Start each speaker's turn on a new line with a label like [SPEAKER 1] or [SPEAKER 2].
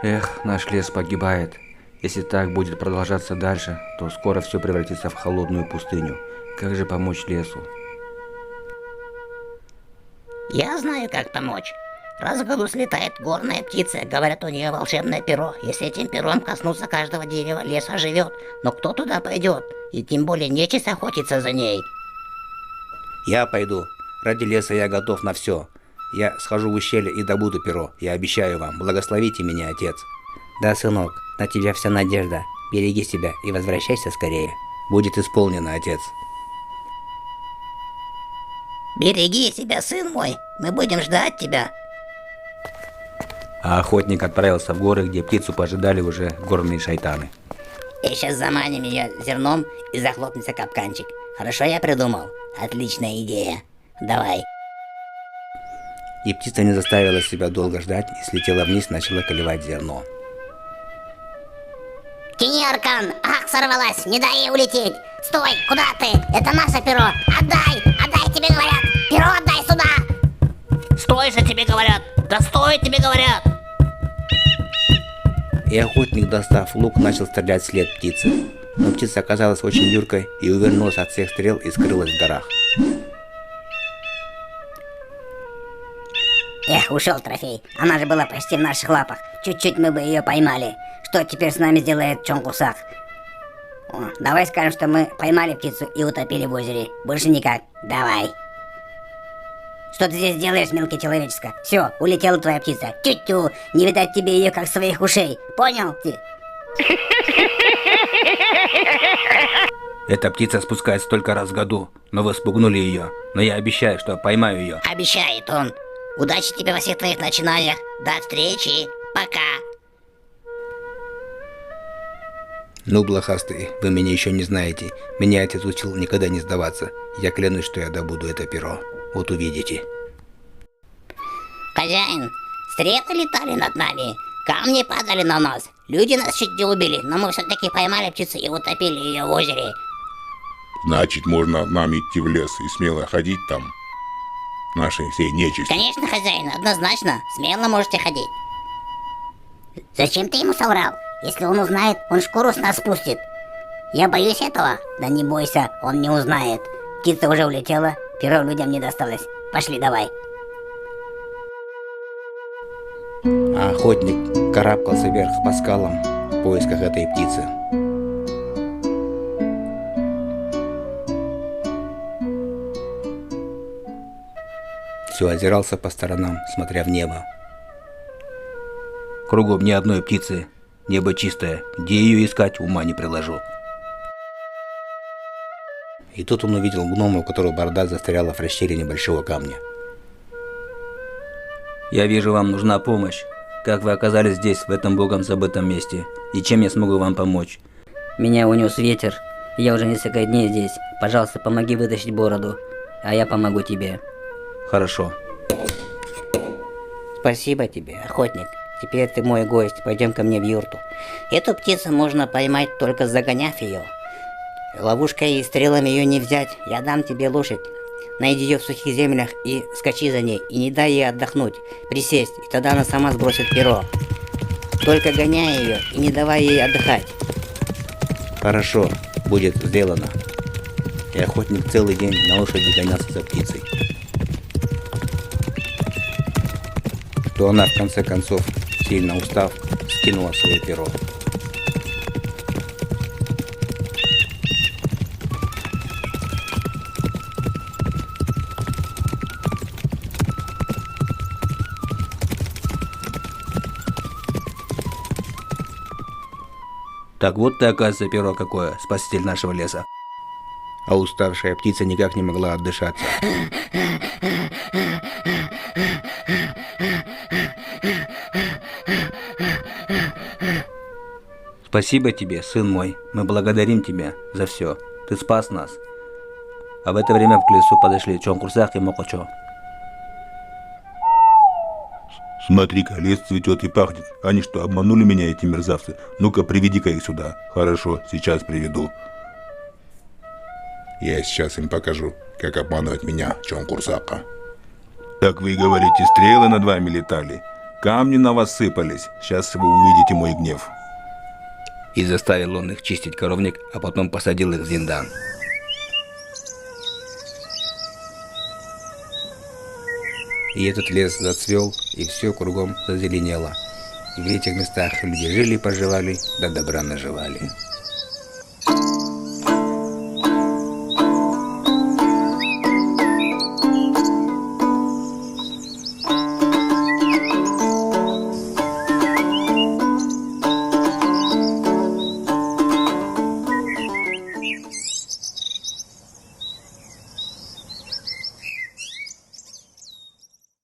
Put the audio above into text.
[SPEAKER 1] Эх, наш лес погибает. Если так будет продолжаться дальше, то скоро все превратится в холодную пустыню. Как же помочь лесу?
[SPEAKER 2] Я знаю, как помочь. Раз в году слетает горная птица, говорят, у нее волшебное перо. Если этим пером коснуться каждого дерева, лес оживет. Но кто туда пойдет? И тем более нечисть охотится за ней.
[SPEAKER 3] Я пойду. Ради леса я готов на все. Я схожу в ущелье и добуду перо. Я обещаю вам. Благословите меня, отец. Да, сынок, на тебя вся надежда. Береги себя и возвращайся скорее. Будет исполнено, отец.
[SPEAKER 2] Береги себя, сын мой. Мы будем ждать тебя.
[SPEAKER 1] А охотник отправился в горы, где птицу пожидали уже горные шайтаны.
[SPEAKER 2] И сейчас заманим ее зерном и захлопнется капканчик. Хорошо я придумал? Отличная идея. Давай.
[SPEAKER 3] И птица не заставила себя долго ждать и слетела вниз, начала клевать зерно.
[SPEAKER 2] Тяни аркан! Ах, сорвалась! Не дай ей улететь! Стой! Куда ты? Это наше перо! Отдай! Отдай, тебе говорят! Перо отдай сюда! Стой же, тебе говорят! Да стой, тебе говорят!
[SPEAKER 3] И охотник, достав лук, начал стрелять вслед птицы. Но птица оказалась очень юркой и увернулась от всех стрел и скрылась в горах.
[SPEAKER 2] Эх, ушел трофей. Она же была почти в наших лапах. Чуть-чуть мы бы ее поймали. Что теперь с нами сделает Чонгусак? Давай скажем, что мы поймали птицу и утопили в озере. Больше никак. Давай. Что ты здесь делаешь, мелкий человеческое? Все, улетела твоя птица. Тю-тю, не видать тебе ее, как своих ушей. Понял ты?
[SPEAKER 1] Эта птица спускается только раз в году, но вы спугнули ее. Но я обещаю, что поймаю ее.
[SPEAKER 2] Обещает он. Удачи тебе во всех твоих начинаниях. До встречи. Пока.
[SPEAKER 3] Ну, блохастый, вы меня еще не знаете. Меня отец учил никогда не сдаваться. Я клянусь, что я добуду это перо. Вот увидите.
[SPEAKER 2] Хозяин, стрелы летали над нами. Камни падали на нас. Люди нас чуть не убили, но мы все-таки поймали птицу и утопили ее в озере.
[SPEAKER 4] Значит, можно нам идти в лес и смело ходить там, нашей всей нечисти.
[SPEAKER 2] Конечно, хозяин, однозначно. Смело можете ходить. Зачем ты ему соврал? Если он узнает, он шкуру с нас спустит. Я боюсь этого. Да не бойся, он не узнает. Птица уже улетела, перо людям не досталось. Пошли, давай.
[SPEAKER 3] А охотник карабкался вверх по скалам в поисках этой птицы. Все озирался по сторонам, смотря в небо.
[SPEAKER 1] Кругом ни одной птицы. Небо чистое. Где ее искать, ума не приложу.
[SPEAKER 3] И тут он увидел гнома, у которого борода застряла в расщелине большого камня.
[SPEAKER 1] Я вижу, вам нужна помощь. Как вы оказались здесь, в этом богом забытом месте? И чем я смогу вам помочь?
[SPEAKER 5] Меня унес ветер. Я уже несколько дней здесь. Пожалуйста, помоги вытащить бороду, а я помогу тебе.
[SPEAKER 1] Хорошо.
[SPEAKER 2] Спасибо тебе, охотник. Теперь ты мой гость. Пойдем ко мне в юрту. Эту птицу можно поймать, только загоняв ее. Ловушкой и стрелами ее не взять. Я дам тебе лошадь. Найди ее в сухих землях и скачи за ней. И не дай ей отдохнуть, присесть, и тогда она сама сбросит перо. Только гоняй ее и не давай ей отдыхать.
[SPEAKER 3] Хорошо, будет сделано. И охотник целый день на лошади гонялся за птицей. То она в конце концов, сильно устав, скинула свое перо.
[SPEAKER 1] Так вот ты, оказывается, перо какое, спаситель нашего леса.
[SPEAKER 3] А уставшая птица никак не могла отдышаться.
[SPEAKER 1] Спасибо тебе, сын мой. Мы благодарим тебя за все. Ты спас нас. А в это время к лесу подошли Чонгусак и Мокочо.
[SPEAKER 4] Смотри-ка, лес цветет и пахнет. Они что, обманули меня, эти мерзавцы? Ну-ка, приведи-ка их сюда. Хорошо, сейчас приведу. Я сейчас им покажу, как обманывать меня, Чонгусака. Так вы говорите, стрелы над вами летали? Камни на вас сыпались. Сейчас вы увидите мой гнев.
[SPEAKER 3] И заставил он их чистить коровник, а потом посадил их в зиндан. И этот лес зацвел, и все кругом зазеленело. И в этих местах люди жили-поживали, да добра наживали.